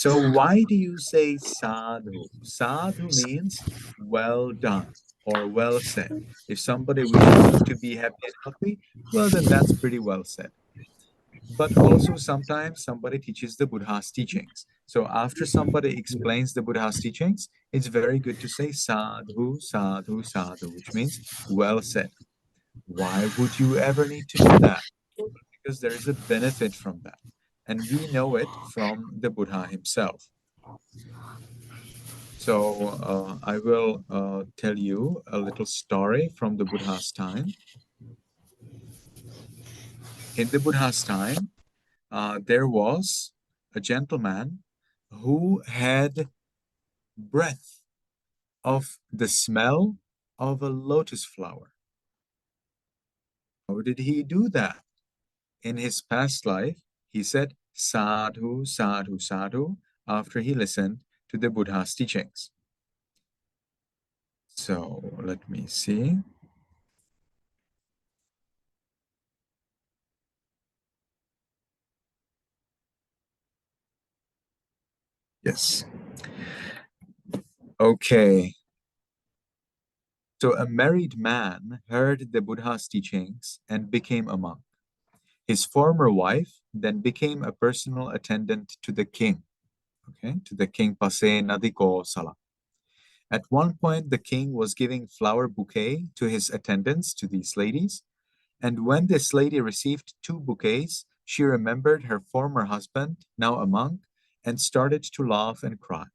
So why do you say sadhu? Sadhu means well done or well said. If somebody wishes you to be happy and healthy, well, then that's pretty well said. But also sometimes somebody teaches the Buddha's teachings. So after somebody explains the Buddha's teachings, it's very good to say sadhu, sadhu, sadhu, which means well said. Why would you ever need to do that? Because there is a benefit from that. And we know it from the Buddha himself. So I will tell you a little story from the Buddha's time. In the Buddha's time, there was a gentleman who had breath of the smell of a lotus flower. How did he do that? In his past life, he said sadhu, sadhu, sadhu after he listened to the Buddha's teachings. So let me see. Yes. Okay. So a married man heard the Buddha's teachings and became a monk. His former wife then became a personal attendant to the king, okay, to the king Pase Nadiko Sala. At one point, the king was giving flower bouquet to his attendants, to these ladies, and when this lady received two bouquets, she remembered her former husband, now a monk, and started to laugh and cry.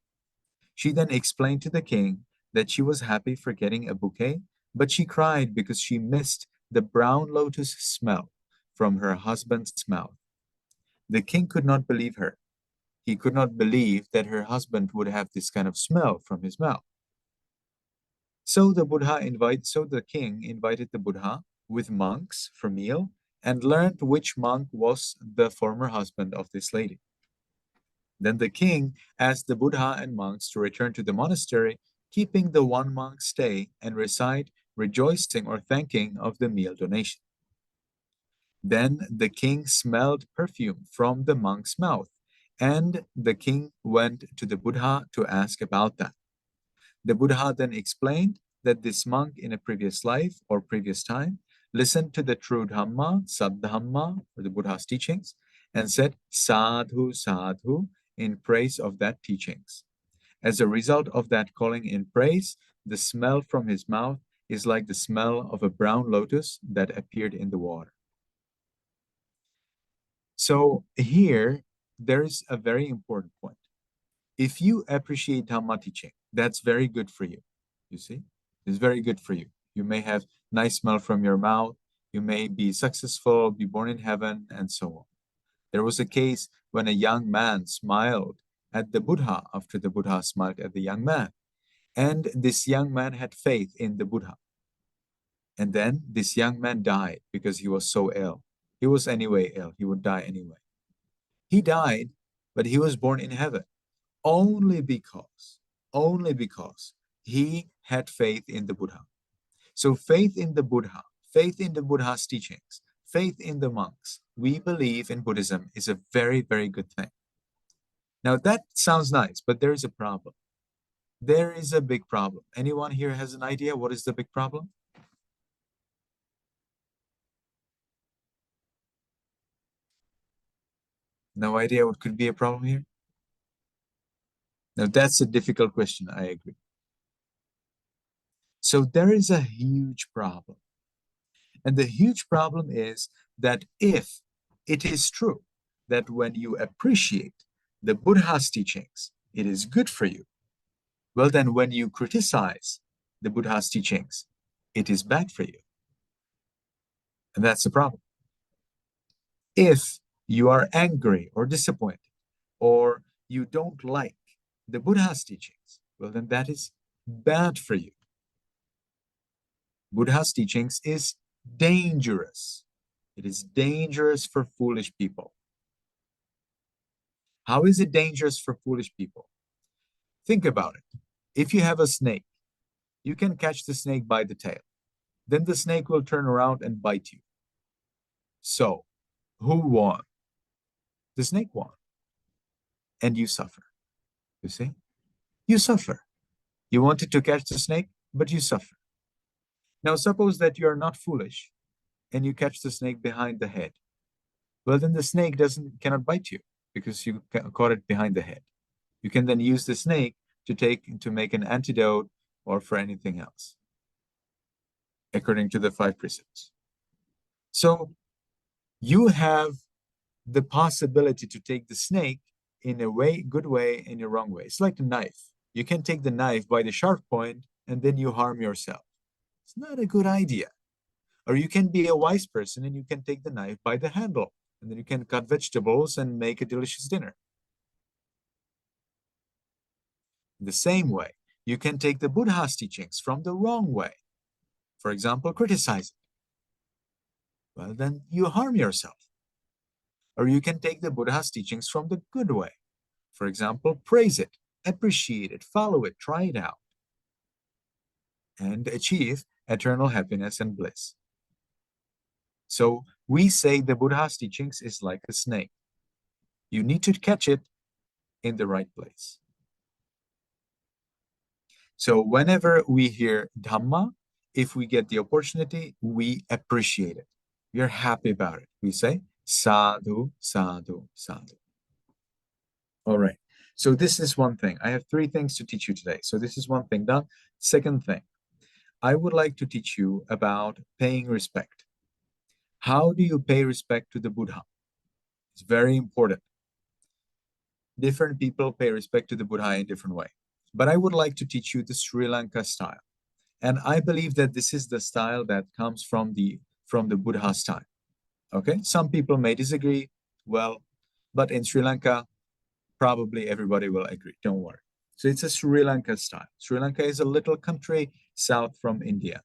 She then explained to the king that she was happy for getting a bouquet, but she cried because she missed the brown lotus smell from her husband's mouth. The king could not believe her. He could not believe that her husband would have this kind of smell from his mouth. So the king invited the Buddha with monks for meal and learned which monk was the former husband of this lady. Then the king asked the Buddha and monks to return to the monastery, keeping the one monk stay and recite rejoicing or thanking of the meal donation. Then the king smelled perfume from the monk's mouth, and the king went to the Buddha to ask about that. The Buddha then explained that this monk in a previous life or previous time listened to the true Dhamma, Saddhamma, or the Buddha's teachings, and said sadhu, sadhu in praise of that teachings. As a result of that calling in praise, the smell from his mouth is like the smell of a brown lotus that appeared in the water. So here, there is a very important point. If you appreciate Dhamma teaching, that's very good for you. You see, it's very good for you. You may have nice smell from your mouth. You may be successful, be born in heaven, and so on. There was a case when a young man smiled at the Buddha after the Buddha smiled at the young man. And this young man had faith in the Buddha. And then this young man died because he was so ill. He was anyway ill. He would die anyway. He died, but he was born in heaven only because he had faith in the Buddha. So faith in the Buddha, faith in the Buddha's teachings, faith in the monks, we believe in Buddhism is a very, very good thing. Now that sounds nice, but there is a problem. There is a big problem. Anyone here has an idea what is the big problem? No idea what could be a problem here? Now that's a difficult question, I agree. So there is a huge problem. And the huge problem is that if it is true that when you appreciate the Buddha's teachings, it is good for you, well, then when you criticize the Buddha's teachings, it is bad for you. And that's the problem. If you are angry or disappointed, or you don't like the Buddha's teachings, well, then that is bad for you. Buddha's teachings is dangerous. It is dangerous for foolish people. How is it dangerous for foolish people? Think about it. If you have a snake, you can catch the snake by the tail. Then the snake will turn around and bite you. So, who won? The snake won. And you suffer. You see? You suffer. You wanted to catch the snake, but you suffer. Now, suppose that you are not foolish and you catch the snake behind the head. Well, then the snake cannot bite you because you caught it behind the head. You can then use the snake to make an antidote or for anything else, according to the 5 precepts. So you have the possibility to take the snake in a way, good way, in a wrong way. It's like a knife. You can take the knife by the sharp point and then you harm yourself. It's not a good idea. Or you can be a wise person and you can take the knife by the handle and then you can cut vegetables and make a delicious dinner. The same way, you can take the Buddha's teachings from the wrong way. For example, criticize it. Well, then you harm yourself. Or you can take the Buddha's teachings from the good way. For example, praise it, appreciate it, follow it, try it out, and achieve eternal happiness and bliss. So we say the Buddha's teachings is like a snake. You need to catch it in the right place. So whenever we hear Dhamma, if we get the opportunity, we appreciate it. We are happy about it. We say, sadhu, sadhu, sadhu. All right. So this is one thing. I have 3 things to teach you today. So this is one thing done. Second thing, I would like to teach you about paying respect. How do you pay respect to the Buddha? It's very important. Different people pay respect to the Buddha in different way. But I would like to teach you the Sri Lanka style. And I believe that this is the style that comes from the Buddha's time. Okay? Some people may disagree, well, but in Sri Lanka, probably everybody will agree. Don't worry. So it's a Sri Lanka style. Sri Lanka is a little country south from India.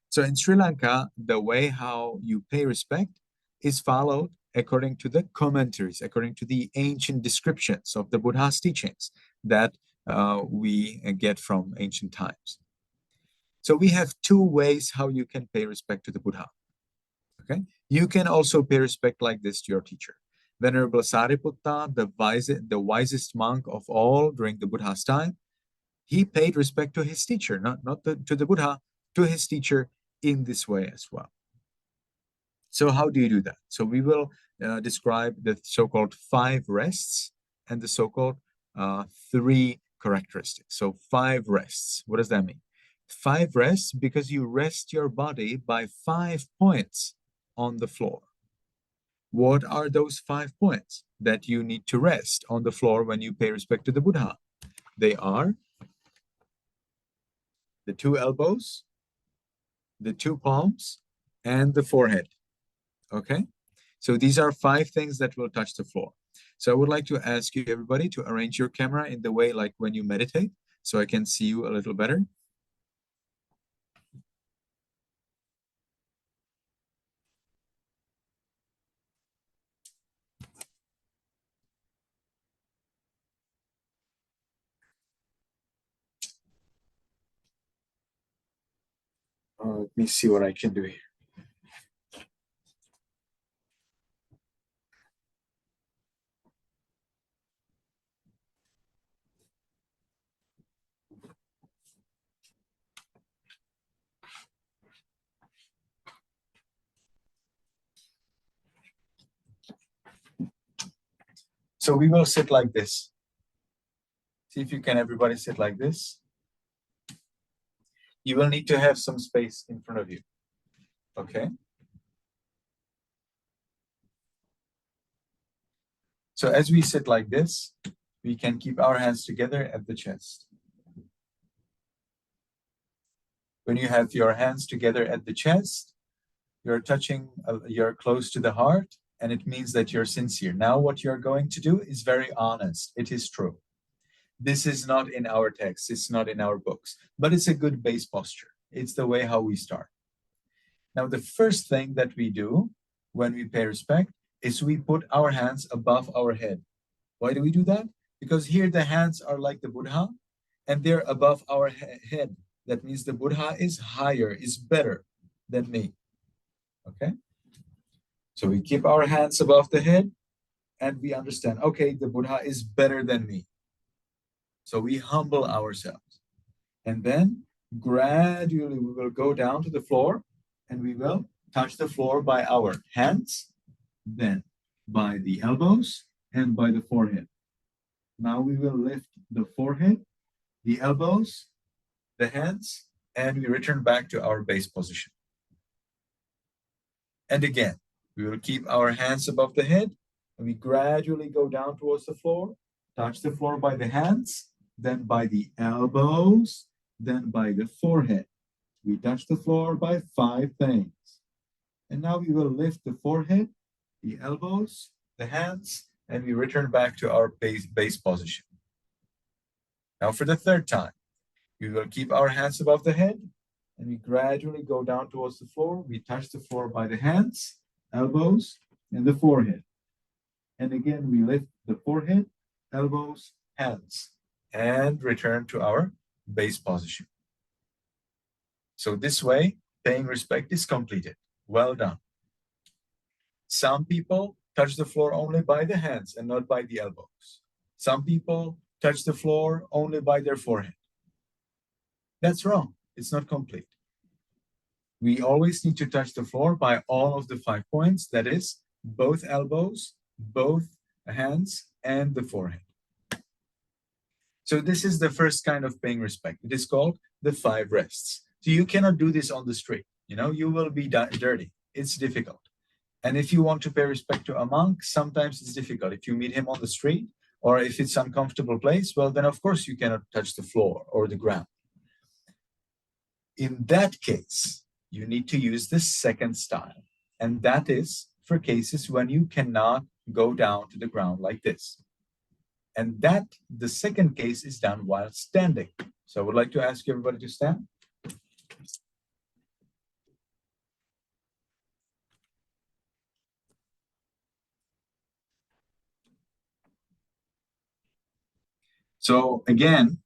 So in Sri Lanka, the way how you pay respect is followed according to the commentaries, according to the ancient descriptions of the Buddha's teachings that we get from ancient times. So we have 2 ways how you can pay respect to the Buddha. Okay, you can also pay respect like this to your teacher. Venerable Sariputta, the wisest monk of all during the Buddha's time, he paid respect to his teacher, not to the Buddha, to his teacher in this way as well. So how do you do that? So we will describe the so-called 5 rests and the so-called 3 characteristics. So 5 rests, what does that mean? 5 rests because you rest your body by 5 points on the floor. What are those 5 points that you need to rest on the floor when you pay respect to the Buddha? They are the 2 elbows, the 2 palms, and the forehead. Okay? So these are 5 things that will touch the floor. So I would like to ask you, everybody, to arrange your camera in the way like when you meditate, so I can see you a little better. Let me see what I can do here. So we will sit like this. See if you can, everybody, sit like this. You will need to have some space in front of you. Okay? So as we sit like this, we can keep our hands together at the chest. When you have your hands together at the chest, you're close to the heart, and it means that you're sincere. Now what you're going to do is very honest. It is true. This is not in our text, it's not in our books, but it's a good base posture. It's the way how we start. Now, the first thing that we do when we pay respect is we put our hands above our head. Why do we do that? Because here the hands are like the Buddha, and they're above our head. That means the Buddha is higher, is better than me. Okay? So we keep our hands above the head, and we understand, okay, the Buddha is better than me. So we humble ourselves. And then gradually we will go down to the floor and we will touch the floor by our hands, then by the elbows and by the forehead. Now we will lift the forehead, the elbows, the hands, and we return back to our base position. And again, we will keep our hands above the head and we gradually go down towards the floor, touch the floor by the hands, then by the elbows, then by the forehead. We touch the floor by 5 things. And now we will lift the forehead, the elbows, the hands, and we return back to our base position. Now for the third time, we will keep our hands above the head and we gradually go down towards the floor. We touch the floor by the hands, elbows, and the forehead. And again, we lift the forehead, elbows, hands, and return to our base position. So this way, paying respect is completed. Well done. Some people touch the floor only by the hands and not by the elbows. Some people touch the floor only by their forehead. That's wrong. It's not complete. We always need to touch the floor by all of the 5 points. That is, both elbows, both hands, and the forehead. So this is the first kind of paying respect. It is called the 5 rests. So you cannot do this on the street. You will be dirty. It's difficult. And if you want to pay respect to a monk, sometimes it's difficult. If you meet him on the street or if it's an uncomfortable place, well, then of course you cannot touch the floor or the ground. In that case, you need to use the second style. And that is for cases when you cannot go down to the ground like this. And that, the second case, is done while standing. So I would like to ask everybody to stand. So again,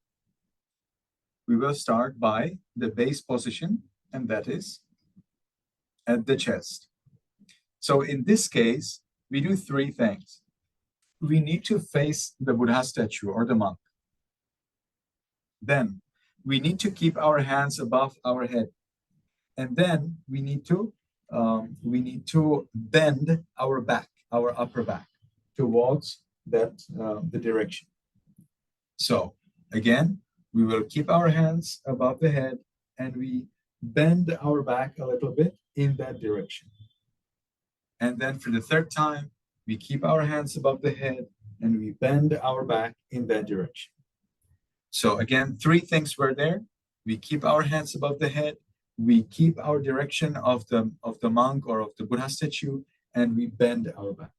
we will start by the base position, and that is at the chest. So in this case, we do 3 things. We need to face the Buddha statue or the monk. Then we need to keep our hands above our head. And then we need to bend our back, our upper back, towards the direction. So again, we will keep our hands above the head and we bend our back a little bit in that direction. And then for the third time, we keep our hands above the head and we bend our back in that direction. So again, 3 things were there. We keep our hands above the head, we keep our direction of the monk or of the Buddha statue, and we bend our back.